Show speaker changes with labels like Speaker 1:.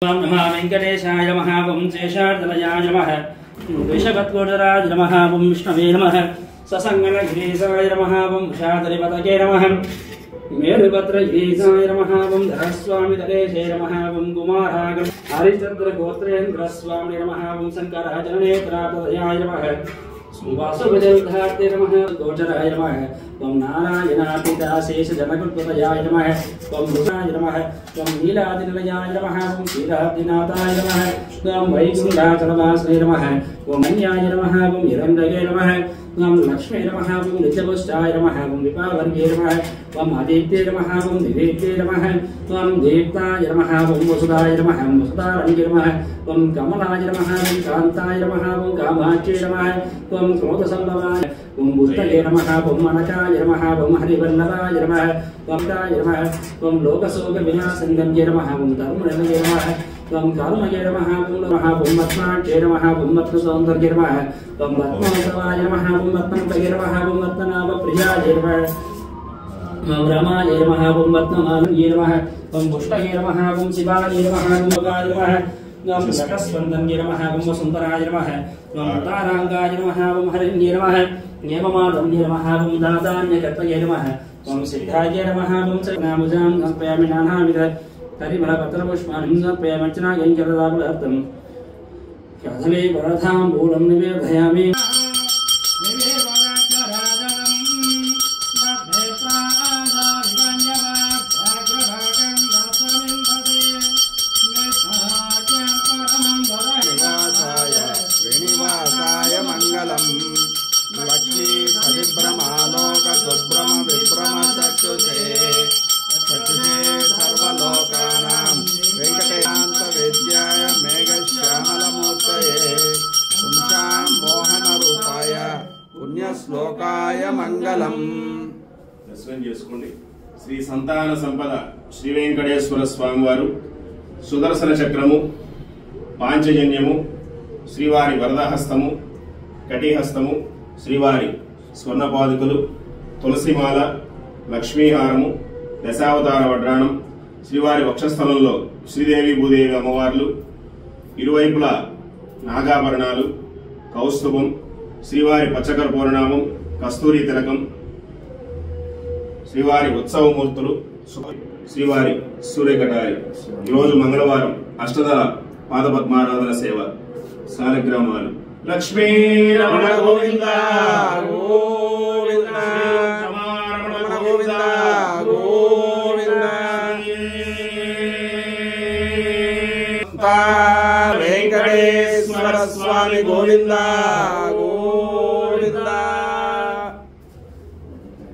Speaker 1: नमः वेंकटेशाय नमः वं शेषार्दलयाय नमः वृषभत्कोटराय नमः वं विष्णवे नमः ससंगनगिरीशाय नमः वं वृषादरिपतये नमः मेरुपत्रगिरीशाय नमः वं धरस्वामितलेशे नमः वं कुमाराग हरिचन्द्रगोत्रेन्द्रस्वामिने नमः वं शङ्कराजननेत्रापतयाय नमः वासुदेवधार्ते नमः गोचराय नमः वं नारायणापिताशेषजनकुलपतयाय नमः वं भूषाय नमः वं नीलादिनिलयाय नमः वं शीलादिनाथाय नमः वं वैकुण्ठाचलवासने नमः वं मन्याय नमः वं हिरण्यये नमः वं लक्ष्मे नमः वं नित्यपुष्टाय नमः वं विपावर्गे नमः वं आदित्ये नमः वं दिवेत्ये नमः वं देवताय नमः वं वसुदाय नमः वं वसुदारण्ये नमः वं कमलाय नमः वं कान्ताय नमः वं कामाख्ये नमः वं क्रोधसम्भवाय वं बुद्धये नमः वं मनकाय नमः वं हरिवल्लभाय नमः वं ताय नमः वं लोकशोकविनाशङ्गम्ये नमः वं धर्मनिलये नमः वं कर्मये नमः वं रत्नाख्ये नमः वं रत्नसौन्दर्ये नमः वं रत्नोत्सवाय नमः वं रत्नप्रिये नमः वं रत्ननाभप्रियाय नमः वं रमाय नमः वं रत्नमालये नमः वं पुष्टये नमः वं शिवाय नमः वं भगाय नमः वं नटस्पन्दन्ये नमः वं वसुन्धराय नमः वं ताराङ्गाय नमः वं हरिण्ये नमः नेममादन्ये नमः वं दादान्यकर्तये नमः वं सिद्धाय नमः वं नामुजां समर्पयामि नानाविध परिमलपत्रपुष्पाणि समर्पयामि अर्चनायै जलदाकुलार्थं कदली वरदाम्बूलं निवेदयामि
Speaker 2: श्रीनिवासाय मंगलम लक्ष्मी सविभ्रमालोक सुभ्रम विभ्रम चक्षुषे सर्वलोकानां वेंकटेशांत वेद्याय मेघश्यामलमूर्तये पुंसां मोहन रूपाय पुण्यश्लोकाय मंगलम।
Speaker 3: దర్శనం చేసుకోండి। శ్రీ సంతాన సంపద శ్రీ వెంకటేశ్వర స్వామి వారు సుదర్శన చక్రము, పాంచజన్యము, శ్రీవారి వరదహస్తము, కటిహస్తము, శ్రీవారి స్వర్ణపాదుకలు, తులసిమాల, లక్ష్మీహారము, దశావతార వడ్రాణం, శ్రీవారి వక్షస్థలంలో శ్రీదేవి భూదేవి అమ్మవార్లు, ఇరువైపులా నాగాభరణాలు, కౌస్తుభం, శ్రీవారి పచ్చకర్పూరనామం, కస్తూరి తిలకం, శ్రీవారి ఉత్సవమూర్తులు, శ్రీవారి సూర్యకటారి। ఈరోజు మంగళవారం అష్టదళ పాదపద్మారాధన సేవ సాలగ్రామాలు। లక్ష్మీ రమణ గోవింద గోవింద రమణ గోవింద గోవింద
Speaker 2: వెంకటేశ్వర స్వామి గోవింద గోవింద।